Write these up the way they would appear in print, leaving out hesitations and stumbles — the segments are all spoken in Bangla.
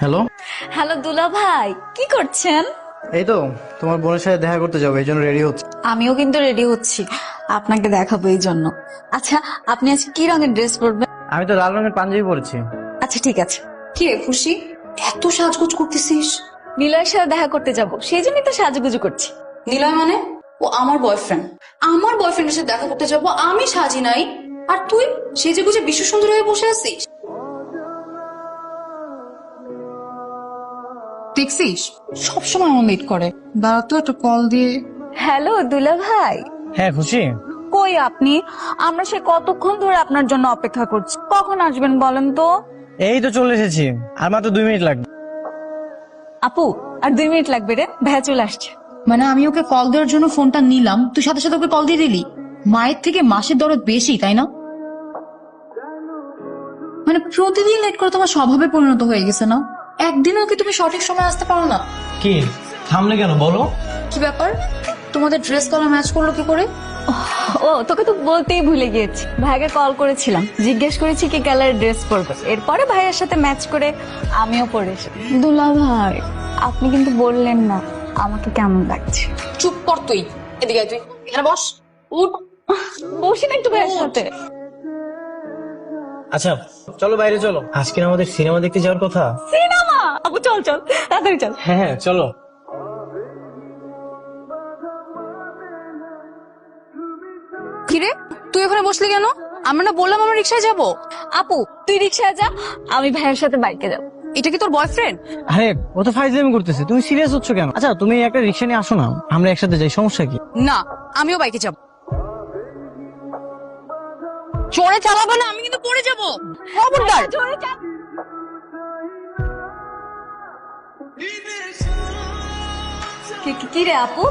হ্যালো। হ্যালো দুলা ভাই, কি করছেন? এই তো তোমার বোনের সাথে দেখা করতে যাবো, এই জন্য রেডি হচ্ছে। আমিও কিন্তু রেডি হচ্ছি, আপনাকে দেখাবো এই জন্য। আচ্ছা, আপনি আজকে কি রঙের ড্রেস পরবেন? আমি তো লাল রঙের পাঞ্জাবি পরেছি। আচ্ছা ঠিক আছে। কি রে খুশি, এত সাজগোজ করতেছিস? নিলয়ের সাথে দেখা করতে যাব, সেই জন্যই তো সাজুগুজু করছি। নিলয় মানে? ও আমার বয়ফ্রেন্ড। আমার বয়ফ্রেন্ডের সাথে দেখা করতে যাবো, আমি সাজি নাই আর তুই সেজে গুজে বিশ্ব সুন্দর হয়ে বসে আছিস? দেখছিস সবসময় আমার লেট করে। দাঁড়া তো একটা কল দিয়ে। হ্যালো দুলা ভাই। হ্যাঁ খুশি। কই আপনি? আমরা সে কতক্ষণ ধরে আপনার জন্য অপেক্ষা করছি, কখন আসবেন বলেন তো? এই তো চলে এসেছি, আর মাত্র 2 মিনিট লাগবে। আপু, আর 2 মিনিট লাগবে রে, ভাইয়া চলে আসছে। মানে আমি ওকে কল দেওয়ার জন্য ফোনটা নিলাম, তুই সাথে সাথে ওকে কল দিয়ে দিলি? মায়ের থেকে মাসের দরদ বেশি, তাই না? মানে প্রতিদিন লেট করে তোমার স্বভাবে পরিণত হয়ে গেছে না? একদিনও কি তুমি সঠিক সময় আসতে পারো না? কি থামলে কেন বলো? কি ব্যাপার, তোমাদের ড্রেস কালার ম্যাচ করলো কি করে? ও, তোকে তো বলতেই ভুলে গিয়েছি। ভাইয়াকে কল করেছিলাম, জিজ্ঞেস করেছি কি কালার ড্রেস পরবে, এরপরে ভাইয়ের সাথে ম্যাচ করে আমিও পরে এসেছি। দুলা ভাই, আপনি কিন্তু বললেন না আমাকে কেমন লাগছে। চুপ কর তুই, এদিকে আয়, তুই এখানে বস। উঠ। বসি না একটু ভাইয়ের সাথে। আচ্ছা চলো বাইরে চলো, আজকে না আমাদের সিনেমা দেখতে যাওয়ার কথা। সিনেমা? আপু চল চল, তাড়াতাড়ি চল। হ্যাঁ হ্যাঁ চলো। কিরে, তুই ওখানে বসলি কেন? আমরা না বললাম আমরা রিক্সায় যাবো? আপু তুই রিক্সায় যা, আমি ভাইয়ের সাথে বাইকে যাব। এটা কি তোর বয়ফ্রেন্ড? আরে ও তো ফাইজলামি করতেছে, তুমি সিরিয়াস হচ্ছ কেন? আচ্ছা তুমি একটা রিক্সা নিয়ে আসো না, আমরা একসাথে যাই, সমস্যা কি? না, আমিও বাইকে যাব। জোরে চালাবে না, আমি কিন্তু পড়ে যাবো। খবরদার। জোরে চাপ। কি রে আপু,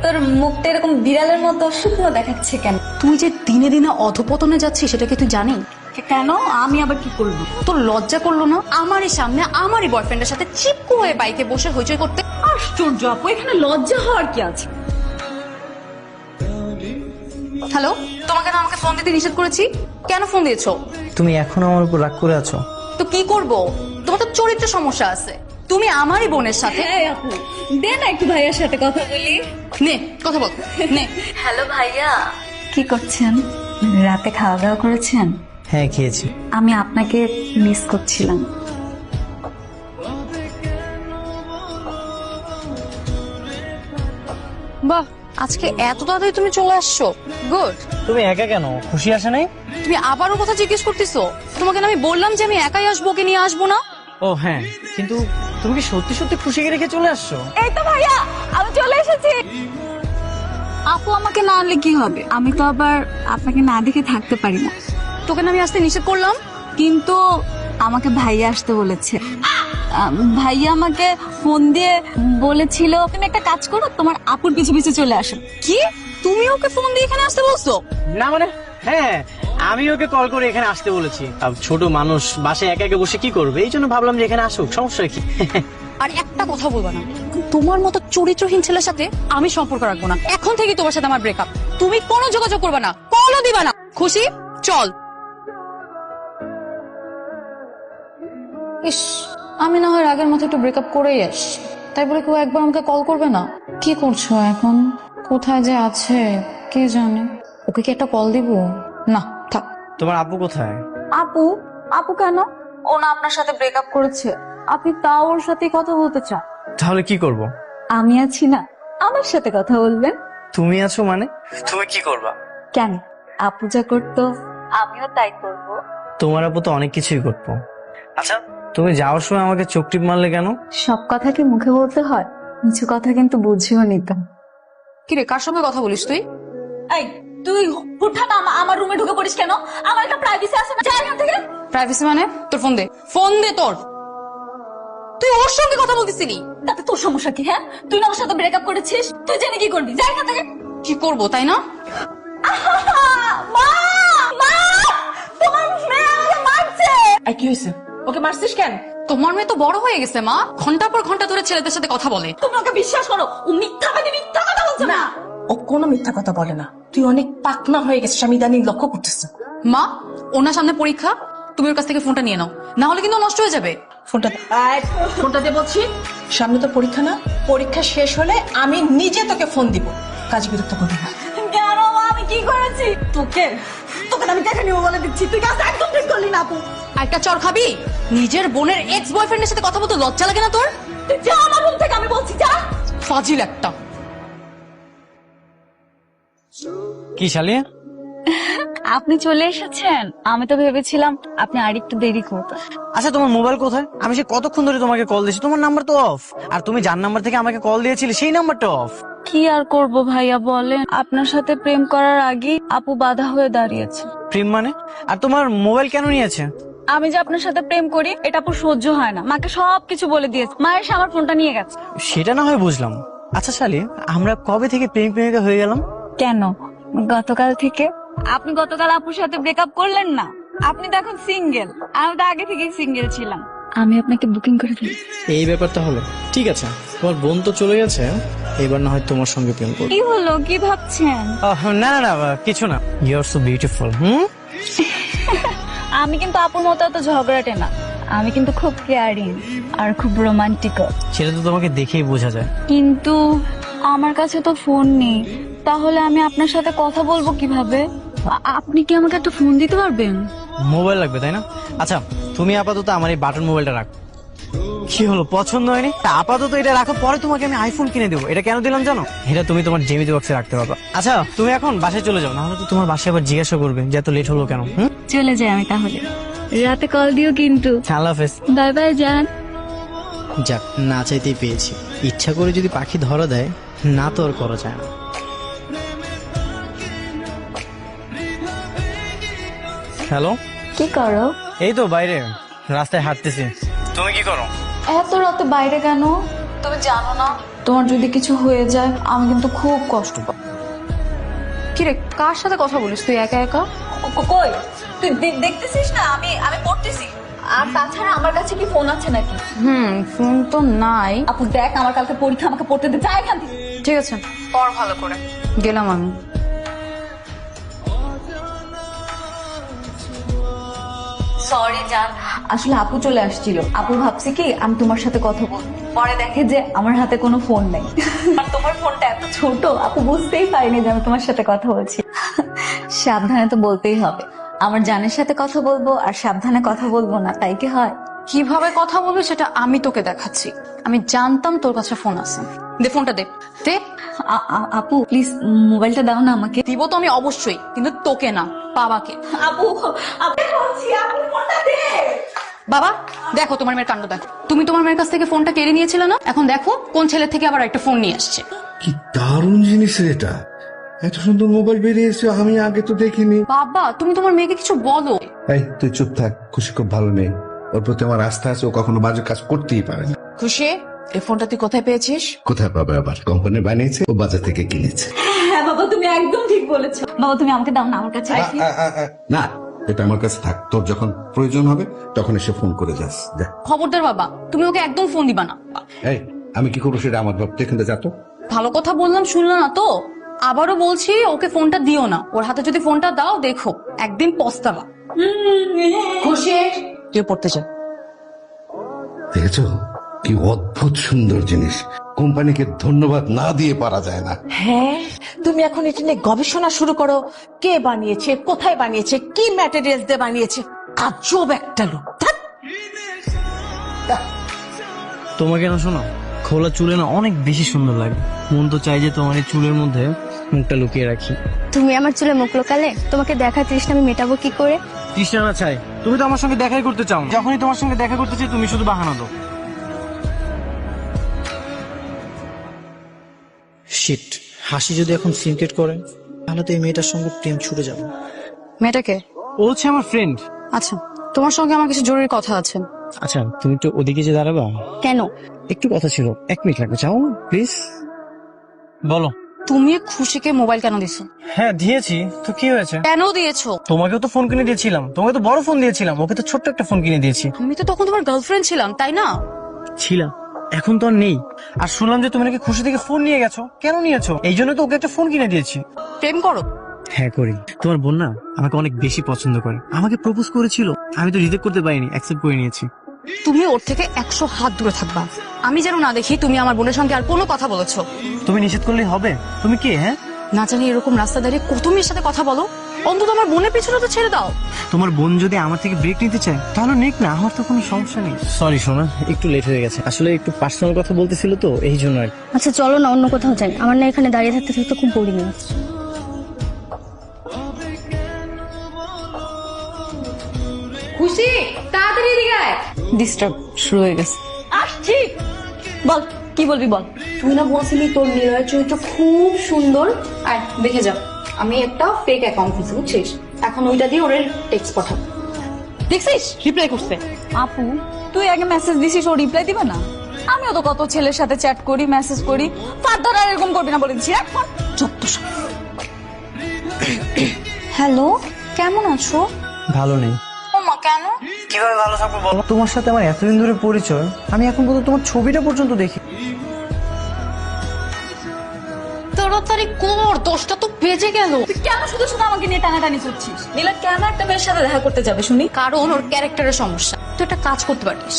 তোর মুখটা এরকম বিড়ালের মতো শুকনো দেখাচ্ছে কেন? তুই যে দিনে দিনে অধপতনে যাচ্ছিস সেটা কি তুই জানিস? কেন, আমি আবার কি করবো? তোর লজ্জা করলো না আমারই সামনে আমারই বয়ফ্রেন্ডের সাথে চিপকু হয়ে বাইকে বসে হইচই করতে? আশ্চর্য আপু, এখানে লজ্জা হওয়ার কি আছে? হ্যালো, তোমাকে না আমাকে ফোন দিতে নিষেধ করেছি, কেন ফোন দিয়েছো? তুমি এখন আমার উপর রাগ করে আছো? তো কি করব, তোমার তো চরিত্র সমস্যা আছে। তুমি আমারই বোনের সাথে। হ্যাঁ আপু, দে না একটু ভাইয়ার সাথে কথা বলি। নে কথা বল, নে। হ্যালো ভাইয়া, কি করছেন? রাতে খাওয়া দাওয়া করেছেন? হ্যাঁ খেয়েছি। আমি আপনাকে মিস করছিলাম। বাহ, আজকে এত তাড়াতাড়ি তুমি চলে আসছো, গুড। তুমি একা কেন, খুশি আসে নাই? তুমি আবারও কথা জিজ্ঞেস করতেছো? তোমাকে না আমি বললাম যে আমি একাই আসবো, ওকে নিয়ে আসবো না? ও হ্যাঁ, কিন্তু তুমি কি সত্যি সত্যি খুশিকে রেখে চলে আসছো? এই তো ভাইয়া, আমি চলে এসেছি। আপু আমাকে না আনলে কি হবে? আমি তো আবার আপনাকে না দেখে থাকতে পারি না। তোকে না আমি আসতে নিষেধ করলাম? কিন্তু আমাকে ভাইয়া আসতে বলেছে। ভাইয়া আমাকে ফোন দিয়ে বলেছিল তুমি একটা কাজ করো, তোমার আপুর পিছু পিছু চলে আসো। কি, তুমি ওকে ফোন দিয়ে এখানে আসতে বলছো? না মানে হ্যাঁ, আমি ওকে কল করে এখানে আসতে বলেছি। আর ছোট মানুষ বাসায় একা একা বসে কি করবে, এই জন্য ভাবলাম যে এখানে আসুক, সমস্যা কি? আর একটা কথা বলবা না, তোমার মতো চরিত্রহীন ছেলের সাথে আমি সম্পর্ক রাখবো না। এখন থেকে তোমার সাথে আমার ব্রেকআপ। তুমি কোনো যোগাযোগ করবে না, কলও দিবা না। খুশি, চল। ইস, আমি না হয় রাগের মাথায় একটু ব্রেকআপ করেই আসছি, তাই বলে কেউ একবার আমাকে কল করবে না? কি করছো এখন? কোথায় যে আছে কে জানে। ওকে কি একটা কল দিব? না থাক। তোমার আপু কোথায়? আপু? আপু কেন? ও না আপনার সাথে ব্রেকআপ করেছে, আপনি তাও ওর সাথে কথা বলতে চান? তাহলে কি করব? আমি আছি না, আমার সাথে কথা বলবেন। তুমি আছো মানে তুমি কি করবা? কেন, আপু যা করতো আমিও তাই করব। তোমার আপু তো অনেক কিছুই করতো। আচ্ছা তুমি যাওয়ার সময় আমাকে চোখ টিপ মারলে কেন? সব কথা কি মুখে বলতে হয়? কিছু কথা কিন্তু বুঝিও নিতাম। কিরে, কার সঙ্গে কথা বলিস তুই? এই তুই হুঠাৎ আমার রুমে ঢুকে পড়িস কেন? আমার একটা প্রাইভেসি আছে না, যা এখান থেকে। প্রাইভেসি মানে? তোর ফোন দে, ফোন দে তোর। তুই ওর সঙ্গে কথা বলতেছিলি? তাতে তোর সমস্যা কি? হ্যাঁ, তুই না ওর সাথে ব্রেকআপ করেছিস, তুই জেনে কি করবি? যা এখান থেকে। কি করবো তাই না? মা, মা, তোমার মেয়ে আমাকে মারছে। কি হয়েছে? ওকে মারছিস কেন? তোমার মেয়ে তো বড় হয়ে গেছে মা, ঘন্টার পর ঘন্টা ধরে ছেলেদের সাথে কথা বলে। তুমি ওকে বিশ্বাস করো? ও মিথ্যা কথা বলছে না। ও কোনো মিথ্যা কথা বলে না। তুই অনেক পাকনা হয়ে গেছিস, আমি ইদানিং লক্ষ্য করতেছি। মা, ওনার সামনে পরীক্ষা, তুমি ওর কাছ থেকে ফোনটা নিয়ে নাও, না হলে কিন্তু ও নষ্ট হয়ে যাবে। ফোনটা দে। ফোনটা দে বলছি। সামনে তো পরীক্ষা না, পরীক্ষা শেষ হলে আমি নিজে তোকে ফোন দিব। কাজ বিরক্ত করবি না। কেন মা, আমি কি করেছি? তোকে তোকে আমি দেখে নিবো বলে দিচ্ছি, তুই কাজ একদম ঠিক করলি না আপু। একটা চর খাবি? নিজের বোনের এক্স বয়ফ্রেন্ডের সাথে কথা বলতে লজ্জা লাগে না তোর? তুই যা আমার রুম থেকে, আমি বলছি যা। ফাজিল একটা। কি শালি? আপনি চলে এসেছেন? আমি তো ভেবেছিলাম আপনি আরেকটু দেরি করবেন। আচ্ছা তোমার মোবাইল কোথায়? আমি সে কতক্ষণ ধরে তোমাকে কল দিয়েছি, তোমার নাম্বার তো অফ। আর তুমি যার নাম্বার থেকে আমাকে কল দিয়েছিলে সেই নাম্বারটা অফ। কি আর করব ভাইয়া বলেন, আপনার সাথে প্রেম করার আগেই আপু বাধা হয়ে দাঁড়িয়েছে। প্রেম মানে? আর তোমার মোবাইল কেন নিয়েছে? আমি যে আপনার সাথে প্রেম করি এটা আপুর সহ্য হয় না, মাকে সবকিছু বলে দিয়েছে, মা এসে আমার ফোনটা নিয়ে গেছে। সেটা না হয় বুঝলাম। আচ্ছা শালি, আমরা কবে থেকে প্রেম প্রেমিকা হয়ে গেলাম? কেন, গতকাল থেকে? আপনি গতকাল আপুর সাথে ব্রেকআপ করলেন না? আপনি তো এখন সিঙ্গেল, আমি তো আগে থেকেই সিঙ্গেল ছিলাম। আমি আপনাকে বুকিং করে দিই। এই ব্যাপারটা হলো, ঠিক আছে। তোমার বোন তো চলে গেছে, এবার না হয় তোমার সঙ্গে প্রেম করবো। কি হলো, কি ভাবছেন? না না না, কিছু না। You are so beautiful. আমি কিন্তু আপুর মতো এত ঝগড়াটে না, আমি কিন্তু খুব কেয়ারিং আর খুব রোমান্টিক। সেটা তো তোমাকে দেখেই বোঝা যায়। কিন্তু আমার কাছে তো ফোন নেই, তাহলে আমি আপনার সাথে কথা বলবো কিভাবে? আপনি কি আমাকে একটা ফোন দিতে পারবেন? মোবাইল লাগবে তাই না? আচ্ছা তুমি আপাতত আমার এই বাটন মোবাইলটা রাখো। কি হলো, পছন্দ হয়নি? তা আপাতত এটা রাখো, পরে তোমাকে আমি আইফোন কিনে দেবো। এটা কেন দিলাম জানো? এটা তুমি তোমার জেমিতি বক্সে রাখতে পারবে। আচ্ছা তুমি এখন বাসায় চলে যাও, নাহলে তো তোমার বাসায় আবার জিজ্ঞাসা করবে যে এত লেট হলো কেন। চলে যাই আমি তাহলে, রাতে কল দিও কিন্তু। আল্লাহ হাফেজ। বাই বাই জান। যাক, না চাইতেই পেয়েছি। ইচ্ছা করে যদি পাখি ধরা দেয়, না তো আর করা যায় না। হ্যালো, কি করো? এই তো বাইরে রাস্তায় হাঁটতেছি। তুমি কি করো? এত রাতে বাইরে কেন? তুমি জানো না তোমার যদি কিছু হয়ে যায় আমি কিন্তু খুব কষ্ট পাব। কিরে, কার সাথে কথা বলিস তুই একা একা? কই তুই দেখতেছিস না আমি আমি পড়তেছি। আর তাছাড়া আমার কাছে কি ফোন আছে নাকি? ফোন তো নাই। আপু দেখ, আমার কালকে পরীক্ষা, আমাকে পড়তে দে, যা এখান থেকে। ঠিক আছে, পড় ভালো করে। গেলাম আমি। সরি জান, আসলে আপু চলে আসছিল। আপু ভাবছে কি আমি তোমার সাথে কথা বলবো, পরে দেখে যে আমার হাতে কোনো ফোন নেই। আর তোমার ফোনটা এত ছোট, আপু বুঝতেই পারিনি যে আমি তোমার সাথে কথা বলছি। সাবধানে তো বলতেই হবে, আমার জানের সাথে কথা বলবো আর সাবধানে কথা বলবো না, তাই কি হয়? কিভাবে কথা বলবি সেটা আমি তোকে দেখাচ্ছি। আমি জানতাম তোর কাছে ফোন আছে। দে ফোনটা, দে দে। আপু প্লিজ মোবাইলটা দাও না আমাকে। দিব তো আমি অবশ্যই, কিন্তু তোকে না, বাবাকে। আপু আপু বলছি, আপু ফোনটা দে। বাবা দেখো তোমার মেয়ের কাণ্ড দেখো। তুমি তোমার মেয়ের কাছ থেকে ফোনটা কেড়ে নিয়েছিলে না, এখন দেখো কোন ছেলে থেকে আবার একটা ফোন নিয়ে আসছে। কি দারুণ জিনিস রে এটা। এত সুন্দর মোবাইল বেরিয়েছে, আমি আগে তো দেখিনি। বাবা তুমি তোমার মেয়েকে কিছু বলো। এই তুই চুপ থাক, খুশি খুব ভালো নেই। ওর প্রতি আমার আস্থা আছে, ও কখনো বাজে কাজ করতেই পারে না। খুশি, এই ফোনটা তুই কোথায় পেয়েছিস? কোথায় পাবে আবার, কোম্পানি বানিয়েছে, ও বাজার থেকে কিনেছে। হ্যাঁ বাবা, তুমি একদম ঠিক বলেছো। বাবা তুমি আমাকে দাও না, আমার কাছে রাখি। না, এটা আমার কাছে থাক, তোর যখন প্রয়োজন হবে তখন এসে ফোন করে যাস। যা। খবরদার বাবা, তুমি ওকে একদম ফোন দিবা না। এই আমি কি করবো সেটা আমার ভাবতে, এখানে যা তো। ভালো কথা বললাম, শুনলো না তো? আবারও বলছি ওকে ফোনটা দিও না। ওর হাতে যদি ফোনটা দাও দেখো একদিন পস্তাবা। খুশি, তুই পড়তে যা। দেখেছো কি অদ্ভুত সুন্দর জিনিস, কোম্পানিকে ধন্যবাদ না দিয়ে পারা যায় না। হ্যাঁ, তুমি এখন এটা নিয়ে গবেষণা শুরু করো। কে বানিয়েছে, কোথায় বানিয়েছে, কি ম্যাটেরিয়ালস দিয়ে বানিয়েছে। আজব একটা লোক। ধ্যাৎ। তোমাকে না শোনো, খোলা চুলে না অনেক বেশি সুন্দর লাগে। মন তো চাই যে তোমার এই চুলের মধ্যে মুখটা লুকিয়ে রাখি। তুমি আমার চুলে মুখ লোকালে তোমাকে দেখা তৃষ্ণা আমি মেটাবো কি করে? তৃষ্ণা না চাই, তুমি তো আমার সঙ্গে দেখাই করতে চাও না। যখনই তোমার সঙ্গে দেখা করতে চাই তুমি শুধু বাহানা দাও। শিট, হাসি যদি এখন সিনক্রেট করে তাহলে তো এই মেয়েটার সঙ্গে প্রেম ছুটে যাবে। মেয়েটাকে? ও হচ্ছে আমার ফ্রেন্ড। আচ্ছা, তোমার সঙ্গে আমার কিছু জরুরি কথা আছে। আচ্ছা তুমি একটু ওদিকে যে দাঁড়াবা। কেন? একটু কথা ছিল, 1 মিনিট লাগবে, চাও প্লিজ। বলো। তুমি খুশিকে মোবাইল কেন দিছো? হ্যাঁ দিয়েছি তো, কি হয়েছে? কেন দিয়েছো? তোমাকেও তো ফোন কিনে দিয়েছিলাম, তোমাকে তো বড় ফোন দিয়েছিলাম, ওকে তো ছোট্ট একটা ফোন কিনে দিয়েছি। আমি তো তখন তোমার গার্লফ্রেন্ড ছিলাম, তাই না? ছিলাম, এখন তো আর নেই। আর শুনলাম যে তুমি নাকি খুশি থেকে ফোন নিয়ে গেছো, কেন নিয়েছো? এই জন্য তো ওকে একটা ফোন কিনে দিয়েছি। প্রেম করো? হ্যাঁ করি। তোমার বোন না আমাকে অনেক বেশি পছন্দ করে, আমাকে প্রপোজ করেছিল, আমি তো রিজেক্ট করতে পারিনি, অ্যাকসেপ্ট করে নিয়েছি। তুমি ওর থেকে 100 হাত দূরে থাকবা। আমি যেন না দেখি তুমি আমার বোনের সঙ্গে আর কোনো কথা বলেছো। তুমি নিষেধ করলেই হবে? তুমি কে? হ্যাঁ, না জানি এরকম রাস্তা দাঁড়িয়ে কত মেয়ের সাথে কথা বলো। অন্তত আমার বোনের পিছনে তো ছেড়ে দাও। তোমার বোন যদি আমার থেকে ব্রেক নিতে চায় তাহলে নিক না, আমার তো কোনো সমস্যা নেই। সরি সোনা, একটু লেট হয়ে গেছে, আসলে একটু পার্সোনাল কথা বলতেছিল তো এই জন্য আর কি। আচ্ছা চলো না অন্য কোথাও যাই, আমার না এখানে দাঁড়িয়ে থাকতে থাকতে খুব বোরিং লাগছে। খুশি তাড়াতাড়ি এদিকে আয়। ডিস্টার্ব শুরু হয়ে গেছে। আসছি, বল কি বলবি বল। তুই না বলছিলি তোর নিলয়ের চরিত্র খুব সুন্দর। আয় দেখে যা, আমি একটা ফেক অ্যাকাউন্ট খুলছি বুঝছিস, এখন ওইটা দিয়ে ওর টেক্সট পাঠাবো। দেখছিস রিপ্লাই করছে। আপু তুই আগে মেসেজ দিছিস, ও রিপ্লাই দিবে না? আমিও তো কত ছেলের সাথে চ্যাট করি, মেসেজ করি, ফার্দার আর এরকম করবি না বলে দিচ্ছি। এখন যত সব। হ্যালো, কেমন আছো? ভালো নেই। ওমা কেন? কিভাবে ভালো থাকবো বলো? তোমার সাথে আমার এতদিন ধরে পরিচয়, আমি এখন পর্যন্ত তোমার ছবিটা পর্যন্ত দেখি। তাড়াতাড়ি কর, 10টা তো বেজে গেল। তুই কেন শুধু শুধু আমাকে নিয়ে টানাটানি করছিস? নীলা কেন একটা মেয়ের সাথে দেখা করতে যাবে শুনি? কারণ ওর ক্যারেক্টারের সমস্যা। তুই একটা কাজ করতে পারিস।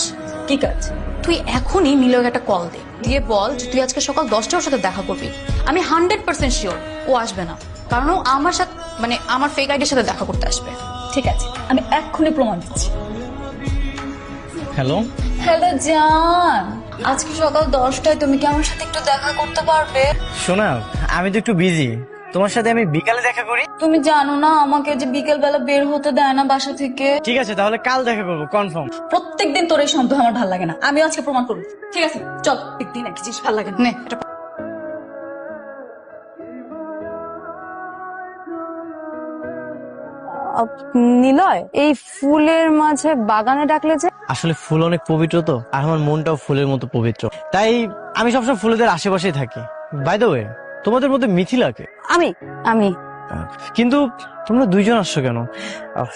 কি কাজ? তুই এখনই নীলয়কে একটা কল দে, দিয়ে বল যে তুই আজকে সকাল 10টার সাথে দেখা করবি। আমি 100% শিওর ও আসবে না, কারণ ও আমার সাথে মানে আমার ফেক আইডির সাথে দেখা করতে আসবে। ঠিক আছে, আমি এক্ষুনি প্রমাণ দিচ্ছি। হ্যালো, হ্যালো জান, আজকে সকাল 10টায় তুমি কি আমার সাথে একটু দেখা করতে পারবে? শোনা আমি তো একটু বিজি, তোমার সাথে আমি বিকালে দেখা করি। তুমি জানো না আমাকে যে বিকেল বেলা বের হতে দেয় না বাসা থেকে। ঠিক আছে তাহলে কাল দেখা করবো কনফার্ম। প্রত্যেকদিন তোর এই সন্দেহ আমার ভালো লাগে না, আমিও আজকে প্রমাণ করবো। ঠিক আছে চল, একদিন এক জিনিস ভালো লাগে না। নে এটা নিলয়, এই ফুলের মাঝে বাগানে ডাকলে যে? আসলে ফুল অনেক পবিত্র তো, আর আমার মনটাও ফুলের মতো পবিত্র, তাই আমি সবসময় ফুলেদের আশেপাশেই থাকি। বাই দ্য ওয়ে, তোমাদের মধ্যে মিথিলাকে? আমি আমি কিন্তু তোমরা দুইজন আসছো কেন?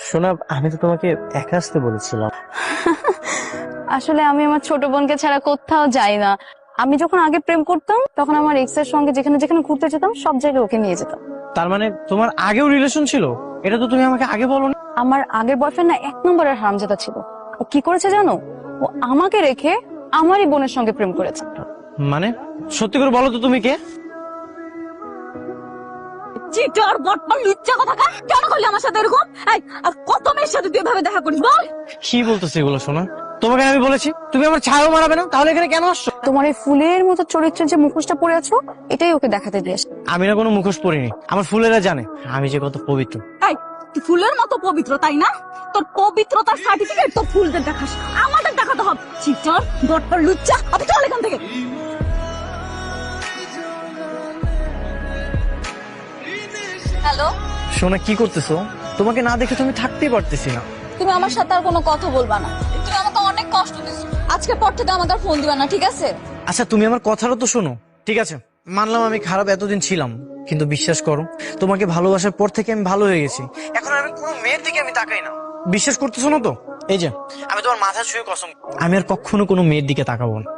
শোনা আমি তো তোমাকে একা আসতে বলেছিলাম। আসলে আমি আমার ছোট বোনকে ছাড়া কোথাও যাই না। আমি যখন আগে প্রেম করতাম তখন আমার এক্স এর সঙ্গে যেখানে যেখানে ঘুরতে যেতাম সব জায়গায় ওকে নিয়ে যেতাম। তার মানে তোমার আগেও রিলেশন ছিল? এটা তো তুমি আমাকে আগে বলো না। আমার আগের বয়ফ্রেন্ড না 1 নম্বরের হারামজাদা ছিল। ও কি করেছে জানো? ও আমাকে রেখে আমারই বোনের সঙ্গে প্রেম করেছে। মানে সত্যি করে বলো তো তুমি কে? চিটার বটপাল লুচ্চা কোথাকার, কেন করলি আমার সাথে এরকম? এই আর কত মেয়ের সাথে তুই এভাবে দেখা করিস বল? কি বলতেছে এগুলো শোনা? তোমাকে আমি বলেছি তুমি আমার ছায়াও মারাবে না, তাহলে এখানে কেন আসছো? তোমার এই ফুলের মতো চরিত্রের যে মুখোশটা পরে আছো এটাই ওকে দেখাতে দিয়েছ। আমি না কোনো মুখোশ পরিনি, আমার ফুলেরা জানে আমি যে কত পবিত্র। এই তুই ফুলের মতো পবিত্র তাই না? তোর পবিত্রতার সার্টিফিকেট তো ফুলদের দেখাস, আমাদের দেখাতে হবে। চিটার বটপাল লুচ্চা, আপনি চল এখান থেকে। হ্যালো, শোনা কি করতেছো? তোমাকে না দেখে তুমি থাকতেই পারতেছি না। তুমি আমার সাথে আর কোনো কথা বলবা না। তুমি আমাকে অনেক কষ্ট দিছো, আজকের পর থেকে আমাকে আর ফোন দিবা না, ঠিক আছে? আচ্ছা তুমি আমার কথাটা তো শোনো। ঠিক আছে মানলাম আমি খারাপ এতদিন ছিলাম, কিন্তু বিশ্বাস করো তোমাকে ভালোবাসার পর থেকে আমি ভালো হয়ে গেছি। এখন আমি কোনো মেয়ের দিকে আমি তাকাই না। বিশ্বাস করতেছো না তো? এই যে আমি তোমার মাথা ছুঁয়ে কসম, আমি আর কখনো কোনো মেয়ের দিকে তাকাবো না।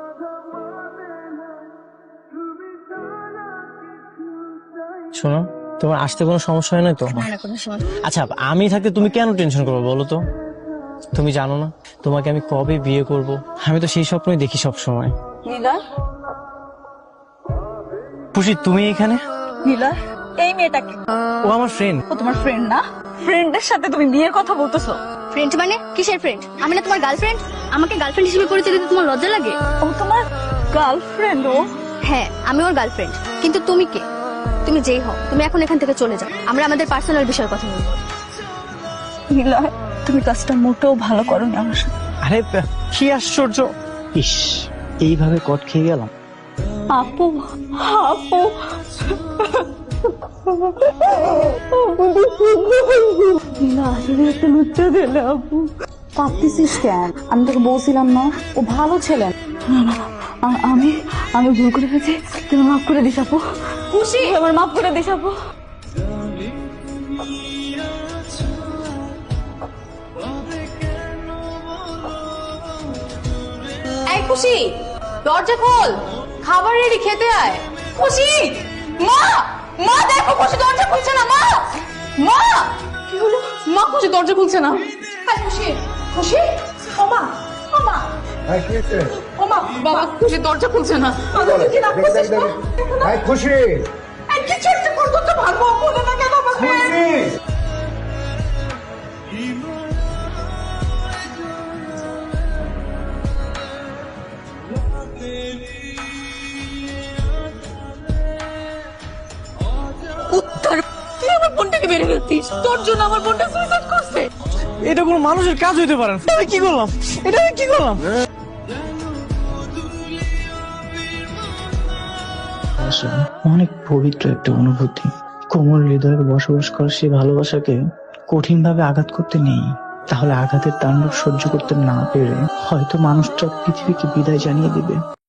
শোনো তোমার আসতে কোনো সমস্যা হয় না তো? আচ্ছা আমি থাকতে তুমি কেন টেনশন করবো বলো তো? তুমি জানো না তোমাকে আমি কবে বিয়ে করব? আমি তো সেই স্বপ্নই দেখি সব সময়। নীলয়, খুশি তুমি এখানে? নীলয় এই মেয়েটাকে? ও আমার ফ্রেন্ড। ও তোমার ফ্রেন্ড না? ফ্রেন্ডের সাথে তুমি বিয়ের কথা বলতেছো? ফ্রেন্ড মানে কিসের ফ্রেন্ড? আমি না তোমার গার্লফ্রেন্ড? আমাকে গার্লফ্রেন্ড হিসেবে পরিচয় দিতে তোমার লজ্জা লাগে? ও তোমার গার্লফ্রেন্ড? ও হ্যাঁ আমি ওর গার্লফ্রেন্ড, কিন্তু তুমি কে? তুমি যেই হও তুমি এখন এখান থেকে চলে যাও, আমরা আমাদের পার্সোনাল বিষয়ের কথা বলবো। নীলয় তুমি কাজটা মোটেও ভালো করোনি আমার সাথে। আরে কি আশ্চর্য! ইস এইভাবে কট খেয়ে গেলাম। আপু আপু একটা লুচ্চা দিলে আপু। কাঁদতেছিস কেন? আমি তোকে বলছিলাম না ও ভালো ছেলে। আমি আমি ভুল করে ফেলছি, তুমি মাফ করে দিস আপু। খুশি আমার মাফ করে দিস আপু। এই খুশি, দরজা খোল, খাবার রেডি, খেতে আয়। খুশি, মা মা দেখো খুশি দরজা খুলছে না। মা মা কি হলো? মা খুশি দরজা খুলছে না। এই খুশি খুশি, ও মা ও ওমা বাবা খুশি দরজা খুলছে না। তুই কি রাগ করছিস না? খুশি এই কিছু একটা করবো তো ভালো বলে না কেন আমাকে? উত্তর তুই আমার বোনটাকে মেরে ফেলতিস, তোর জন্য আমার বোনটা সুইসাইড করছে। এটা কোনো মানুষের কাজ হইতে পারে না। এটা আমি কি করলাম? এটা আমি কি করলাম? ভালোবাসা অনেক পবিত্র একটা অনুভূতি। কোমল হৃদয়ে বসবাস করা সেই ভালোবাসাকে কঠিন ভাবে আঘাত করতে নেই, তাহলে আঘাতের তাণ্ডব সহ্য করতে না পেরে হয়তো মানুষটা পৃথিবীকে বিদায় জানিয়ে দিবে।